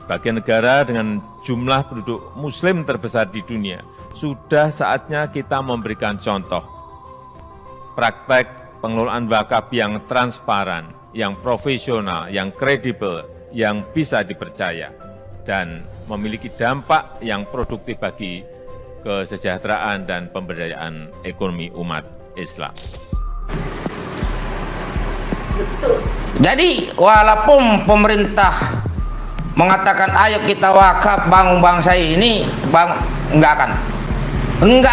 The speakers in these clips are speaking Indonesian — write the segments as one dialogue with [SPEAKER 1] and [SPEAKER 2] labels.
[SPEAKER 1] Sebagai negara dengan jumlah penduduk muslim terbesar di dunia, sudah saatnya kita memberikan contoh praktek pengelolaan wakaf yang transparan, yang profesional, yang kredibel, yang bisa dipercaya, dan memiliki dampak yang produktif bagi kesejahteraan dan pemberdayaan ekonomi umat Islam.
[SPEAKER 2] Jadi walaupun pemerintah mengatakan ayo kita wakaf bangun bangsa ini, enggak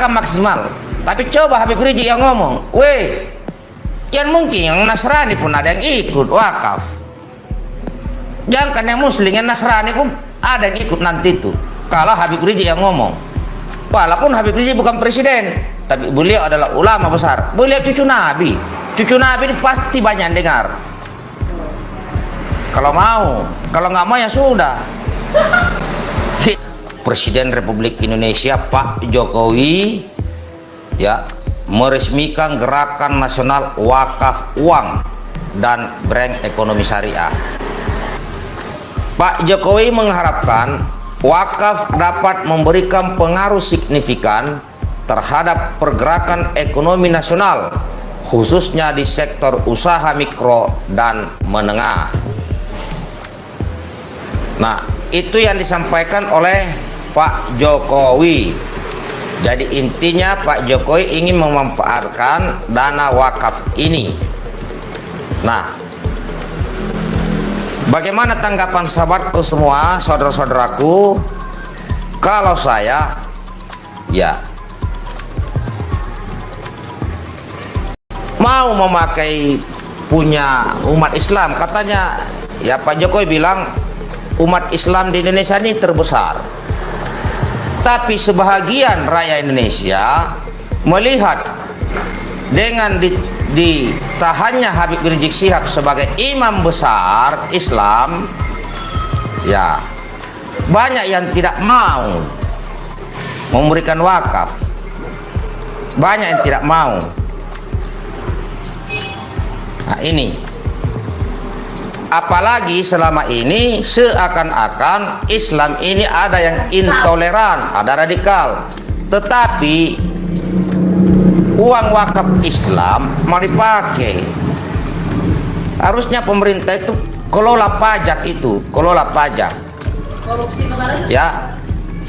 [SPEAKER 2] akan maksimal. Tapi coba Habib Rizik yang ngomong, yang mungkin yang Nasrani pun ada yang ikut wakaf. Jangan yang Muslim, yang Nasrani pun ada yang ikut nanti itu. Kalau Habib Rizik yang ngomong, walaupun Habib Rizik bukan presiden, tapi beliau adalah ulama besar. Beliau cucu Nabi. Cucu Nabi ini pasti banyak yang dengar. Kalau mau, kalau nggak mau ya sudah. Presiden Republik Indonesia Pak Jokowi ya meresmikan Gerakan Nasional Wakaf Uang dan Bank Ekonomi Syariah. Pak Jokowi mengharapkan wakaf dapat memberikan pengaruh signifikan terhadap pergerakan ekonomi nasional, khususnya di sektor usaha mikro dan menengah. Nah, itu yang disampaikan oleh Pak Jokowi. Jadi intinya Pak Jokowi ingin memanfaatkan dana wakaf ini. Nah, bagaimana tanggapan sahabatku semua, saudara-saudaraku? Kalau saya, ya mau memakai punya umat Islam. Katanya, ya Pak Jokowi bilang umat Islam di Indonesia ini terbesar. Tapi sebahagian rakyat Indonesia melihat dengan ditahannya Habib Rizik Syihab sebagai imam besar Islam, ya banyak yang tidak mau memberikan wakaf, banyak yang tidak mau. Nah ini, apalagi selama ini seakan-akan Islam ini ada yang intoleran, ada radikal. Tetapi uang wakaf Islam mau dipakai. Harusnya pemerintah itu kelola pajak itu, kelola pajak. Korupsi kemarin? Ya.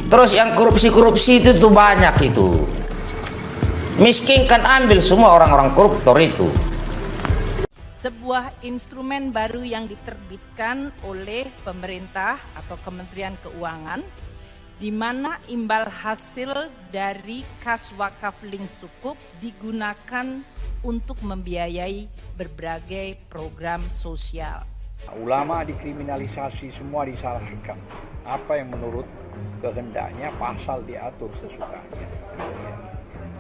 [SPEAKER 2] Terus yang korupsi itu tuh banyak itu. Miskinkan, ambil semua orang-orang koruptor itu.
[SPEAKER 3] Sebuah instrumen baru yang diterbitkan oleh pemerintah atau Kementerian Keuangan, di mana imbal hasil dari kas wakaf link sukuk digunakan untuk membiayai berbagai program sosial.
[SPEAKER 4] Ulama dikriminalisasi, semua disalahkan. Apa yang menurut kehendaknya pasal diatur sesukanya.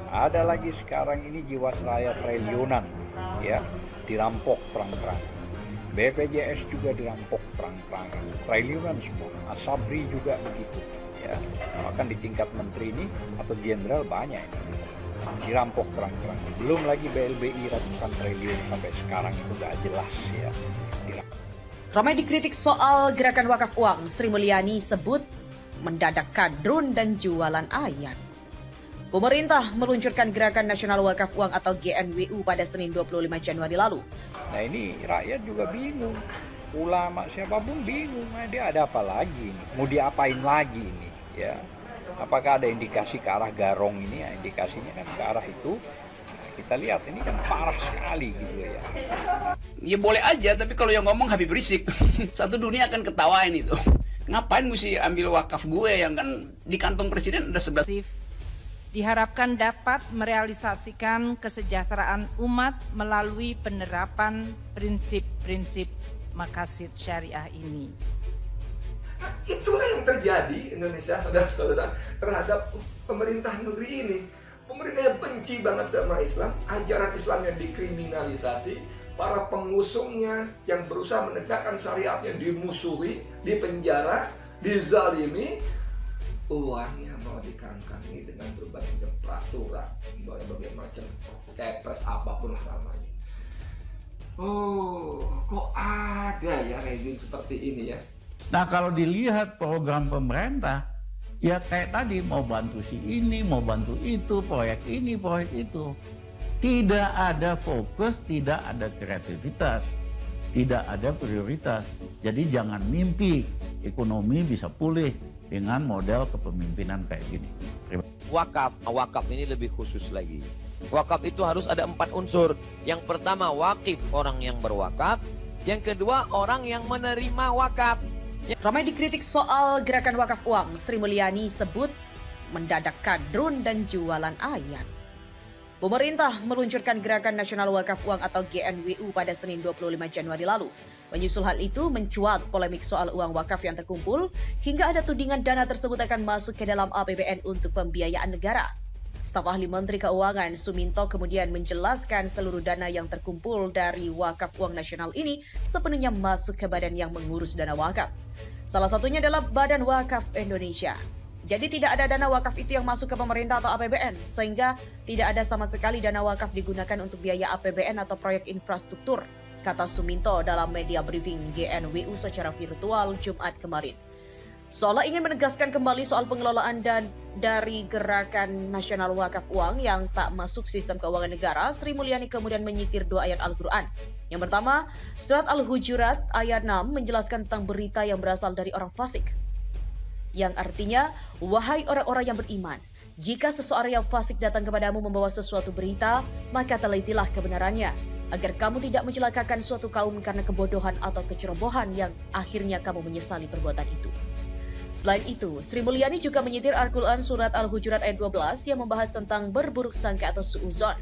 [SPEAKER 4] Ada lagi sekarang ini Jiwasraya triliunan, ya, dirampok terang-terang. BPJS juga dirampok terang-terangan, triliunan semua. Asabri juga begitu, ya. Bahkan di tingkat menteri ini atau jenderal banyak ini dirampok terang-terang. Belum lagi BLBI ratusan triliun sampai sekarang itu gak jelas, ya.
[SPEAKER 5] Ramai dikritik soal gerakan wakaf uang, Sri Mulyani sebut mendadak kadrun dan jualan ayat. Pemerintah meluncurkan Gerakan Nasional Wakaf Uang atau GNWU pada Senin 25 Januari lalu.
[SPEAKER 4] Nah ini rakyat juga bingung, ulama siapapun bingung, dia ada apa lagi nih? Mau diapain lagi ini, ya? Apakah ada indikasi ke arah garong ini? Ya, indikasinya kan ke arah itu. Kita lihat ini kan parah sekali gitu ya.
[SPEAKER 6] Ya boleh aja, tapi kalau yang ngomong Habib Rizik, satu dunia akan ketawain itu. Ngapain mesti ambil wakaf gue yang kan di kantong presiden ada 11.
[SPEAKER 3] Diharapkan dapat merealisasikan kesejahteraan umat melalui penerapan prinsip-prinsip maqasid syariah ini.
[SPEAKER 7] Itulah yang terjadi Indonesia, saudara-saudara, terhadap pemerintah negeri ini. Pemerintah yang benci banget sama Islam, ajaran Islam yang dikriminalisasi, para pengusungnya yang berusaha menegakkan syariatnya dimusuhi, dipenjara, dizalimi, uangnya mau dikangkangi dengan berbagai peraturan, berbagai macam kepres apapun lah namanya. Oh, kok ada ya rezim seperti ini ya?
[SPEAKER 8] Nah kalau dilihat program pemerintah, ya kayak tadi mau bantu si ini, mau bantu itu, proyek ini, proyek itu. Tidak ada fokus, tidak ada kreativitas, tidak ada prioritas. Jadi jangan mimpi ekonomi bisa pulih dengan model kepemimpinan kayak gini.
[SPEAKER 9] Wakaf ini lebih khusus lagi. Wakaf itu harus ada 4 unsur. Yang pertama wakif, orang yang berwakaf. Yang kedua orang yang menerima wakaf.
[SPEAKER 5] Ramai dikritik soal gerakan wakaf uang, Sri Mulyani sebut mendadak kadrun dan jualan ayat. Pemerintah meluncurkan Gerakan Nasional Wakaf Uang atau GNWU pada Senin 25 Januari lalu. Menyusul hal itu mencuat polemik soal uang wakaf yang terkumpul hingga ada tudingan dana tersebut akan masuk ke dalam APBN untuk pembiayaan negara. Staf ahli Menteri Keuangan Suminto kemudian menjelaskan seluruh dana yang terkumpul dari wakaf uang nasional ini sepenuhnya masuk ke badan yang mengurus dana wakaf. Salah satunya adalah Badan Wakaf Indonesia. Jadi tidak ada dana wakaf itu yang masuk ke pemerintah atau APBN, sehingga tidak ada sama sekali dana wakaf digunakan untuk biaya APBN atau proyek infrastruktur, kata Suminto dalam media briefing GNWU secara virtual Jumat kemarin. Seolah ingin menegaskan kembali soal pengelolaan dan dari Gerakan Nasional Wakaf Uang yang tak masuk sistem keuangan negara, Sri Mulyani kemudian menyitir 2 ayat Al-Quran. Yang pertama, Surat Al-Hujurat ayat 6 menjelaskan tentang berita yang berasal dari orang fasik. Yang artinya, wahai orang-orang yang beriman, jika seseorang yang fasik datang kepadamu membawa sesuatu berita, maka telitilah kebenarannya, agar kamu tidak mencelakakan suatu kaum karena kebodohan atau kecerobohan yang akhirnya kamu menyesali perbuatan itu. Selain itu, Sri Mulyani juga menyitir Al-Quran Surat Al-Hujurat ayat 12 yang membahas tentang berburuk sangka atau su'uzon.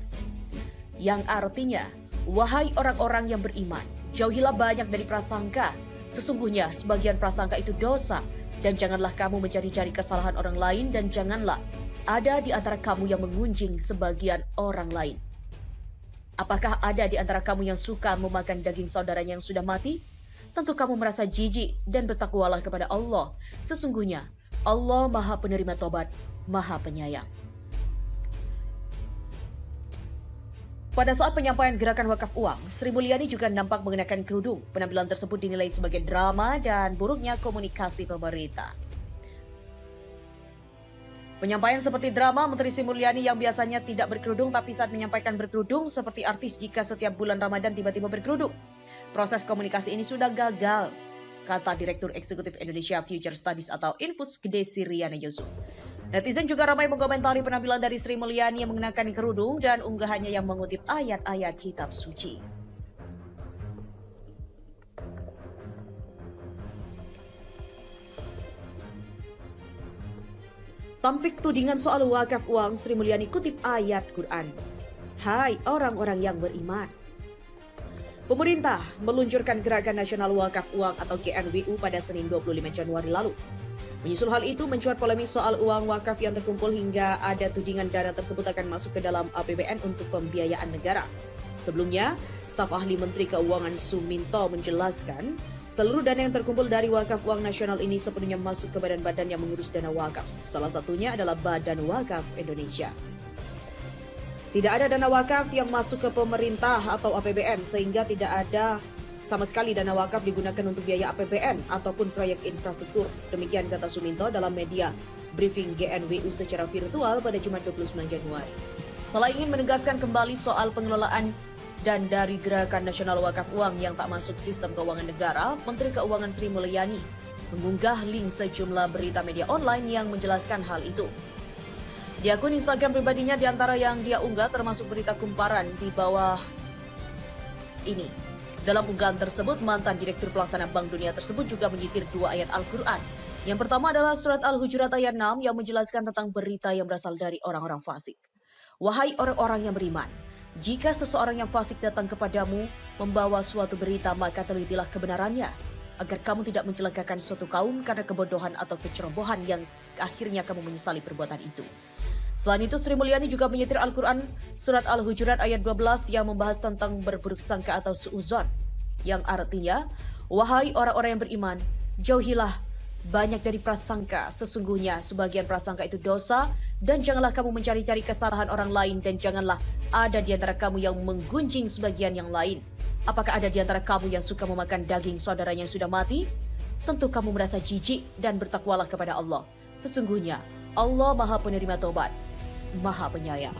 [SPEAKER 5] Yang artinya, wahai orang-orang yang beriman, jauhilah banyak dari prasangka. Sesungguhnya sebagian prasangka itu dosa, dan janganlah kamu mencari-cari kesalahan orang lain, dan janganlah ada di antara kamu yang mengunjing sebagian orang lain. Apakah ada di antara kamu yang suka memakan daging saudaranya yang sudah mati? Tentu kamu merasa jijik dan bertakwalah kepada Allah. Sesungguhnya Allah Maha Penerima Tobat, Maha Penyayang. Pada saat penyampaian Gerakan Wakaf Uang, Sri Mulyani juga nampak mengenakan kerudung. Penampilan tersebut dinilai sebagai drama dan buruknya komunikasi pemerintah. Penyampaian seperti drama Menteri Sri Mulyani yang biasanya tidak berkerudung tapi saat menyampaikan berkerudung seperti artis jika setiap bulan Ramadan tiba-tiba berkerudung. Proses komunikasi ini sudah gagal, kata Direktur Eksekutif Indonesia Future Studies atau Infus Desi Riana Yusuf. Netizen juga ramai mengomentari penampilan dari Sri Mulyani yang mengenakan kerudung dan unggahannya yang mengutip ayat-ayat kitab suci. Tampik tudingan soal wakaf uang, Sri Mulyani kutip ayat Quran. Hai orang-orang yang beriman. Pemerintah meluncurkan Gerakan Nasional Wakaf Uang atau GNWU pada Senin 25 Januari lalu. Menyusul hal itu mencuat polemik soal uang wakaf yang terkumpul hingga ada tudingan dana tersebut akan masuk ke dalam APBN untuk pembiayaan negara. Sebelumnya, staf ahli Menteri Keuangan Suminto menjelaskan seluruh dana yang terkumpul dari wakaf uang nasional ini sepenuhnya masuk ke badan-badan yang mengurus dana wakaf. Salah satunya adalah Badan Wakaf Indonesia. Tidak ada dana wakaf yang masuk ke pemerintah atau APBN sehingga tidak ada sama sekali dana wakaf digunakan untuk biaya APBN ataupun proyek infrastruktur. Demikian kata Suminto dalam media briefing GNWU secara virtual pada Jumat 29 Januari. Selain ingin menegaskan kembali soal pengelolaan dan dari Gerakan Nasional Wakaf Uang yang tak masuk sistem keuangan negara, Menteri Keuangan Sri Mulyani mengunggah link sejumlah berita media online yang menjelaskan hal itu. Di akun Instagram pribadinya di antara yang dia unggah termasuk berita kumparan di bawah ini. Dalam unggahan tersebut, mantan Direktur Pelaksana Bank Dunia tersebut juga menyitir 2 ayat Al-Quran. Yang pertama adalah Surat Al-Hujurat ayat 6 yang menjelaskan tentang berita yang berasal dari orang-orang fasik. Wahai orang-orang yang beriman, jika seseorang yang fasik datang kepadamu membawa suatu berita, maka telitilah kebenarannya, agar kamu tidak mencelakakan suatu kaum karena kebodohan atau kecerobohan yang akhirnya kamu menyesali perbuatan itu. Selain itu, Sri Mulyani juga menyitir Al-Quran Surat Al-Hujurat ayat 12 yang membahas tentang berburuk sangka atau su'uzon, yang artinya, wahai orang-orang yang beriman, jauhilah banyak dari prasangka, sesungguhnya sebagian prasangka itu dosa, dan janganlah kamu mencari-cari kesalahan orang lain, dan janganlah ada di antara kamu yang menggunjing sebagian yang lain. Apakah ada di antara kamu yang suka memakan daging saudaranya yang sudah mati? tentu kamu merasa jijik dan bertakwalah kepada Allah. Sesungguhnya Allah Maha Penerima Tobat, Maha Penyayang.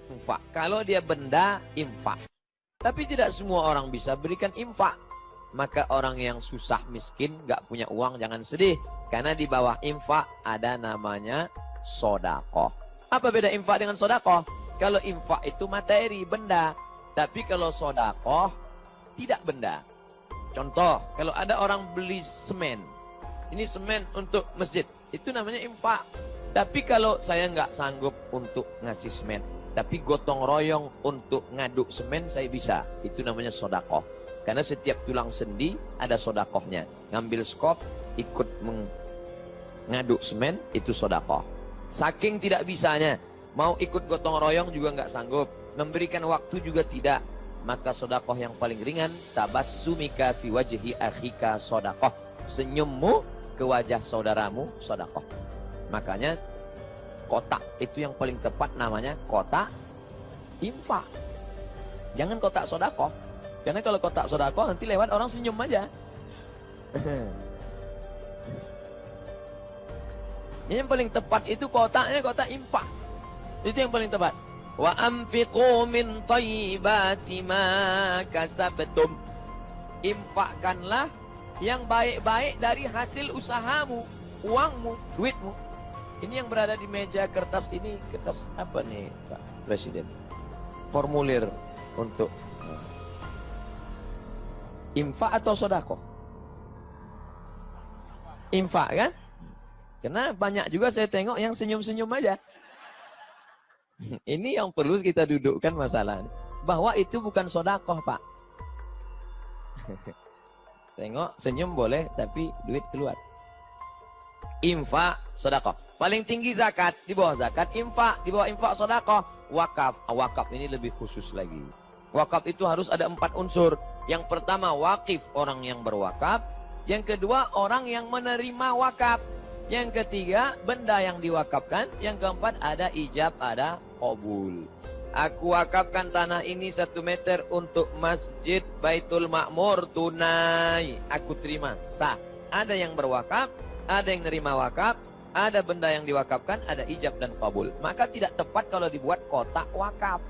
[SPEAKER 9] Infak. Kalau dia benda, infak. Tapi tidak semua orang bisa berikan infak. Maka orang yang susah miskin, gak punya uang, jangan sedih. Karena di bawah infak ada namanya sodakoh. Apa beda infak dengan sodakoh? Kalau infak itu materi, benda. Tapi kalau sodakoh, tidak benda. Contoh, kalau ada orang beli semen. Ini semen untuk masjid. Itu namanya infak. Tapi kalau saya nggak sanggup untuk ngasih semen, tapi gotong royong untuk ngaduk semen, saya bisa. Itu namanya sodakoh. Karena setiap tulang sendi ada sodakohnya. Ngambil skop, ikut ngaduk semen, itu sodakoh. Saking tidak bisanya, mau ikut gotong royong juga nggak sanggup. Memberikan waktu juga tidak. Maka sodakoh yang paling ringan, tabassumika fi wajhi akhika sodakoh. Senyummu ke wajah saudaramu sodakoh. Makanya kotak itu yang paling tepat namanya kotak infak. Jangan kotak sodakoh. Karena kalau kotak sodakoh nanti lewat orang senyum aja. Yang paling tepat itu kotaknya kotak infak. Itu yang paling tepat. Wa anfiqu min thayyibati ma kasabtum. Infakkanlah yang baik-baik dari hasil usahamu, uangmu, duitmu. Ini yang berada di meja kertas ini, kertas apa nih Pak Presiden? Formulir untuk infak atau sodako? Infak kan? Karena banyak juga saya tengok yang senyum-senyum aja. Ini yang perlu kita dudukkan masalah. Bahwa itu bukan sodakoh, Pak. Tengok, senyum boleh, tapi duit keluar. Infak, sodakoh. Paling tinggi zakat, di bawah zakat, infak. Di bawah infak, sodakoh. Wakaf. Wakaf ini lebih khusus lagi. Wakaf itu harus ada 4 unsur. Yang pertama, wakif, orang yang berwakaf. Yang kedua, orang yang menerima wakaf. Yang ketiga, benda yang diwakafkan. Yang keempat, ada ijab, ada qabul. Aku wakafkan tanah ini 1 meter untuk Masjid Baitul Makmur tunai. Aku terima, sah. Ada yang berwakaf, ada yang nerima wakaf, ada benda yang diwakafkan, ada ijab dan qabul. Maka tidak tepat kalau dibuat kotak wakaf.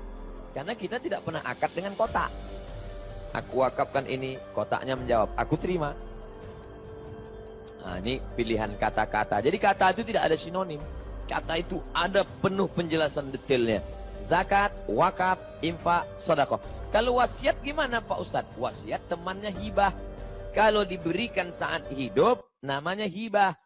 [SPEAKER 9] Karena kita tidak pernah akad dengan kotak. Aku wakafkan ini, kotaknya menjawab, aku terima. Nah, ini pilihan kata-kata. Jadi kata itu tidak ada sinonim. Kata itu ada penuh penjelasan detailnya. Zakat, wakaf, infak, sedekah. Kalau wasiat gimana Pak Ustadz? Wasiat temannya hibah. Kalau diberikan saat hidup, namanya hibah.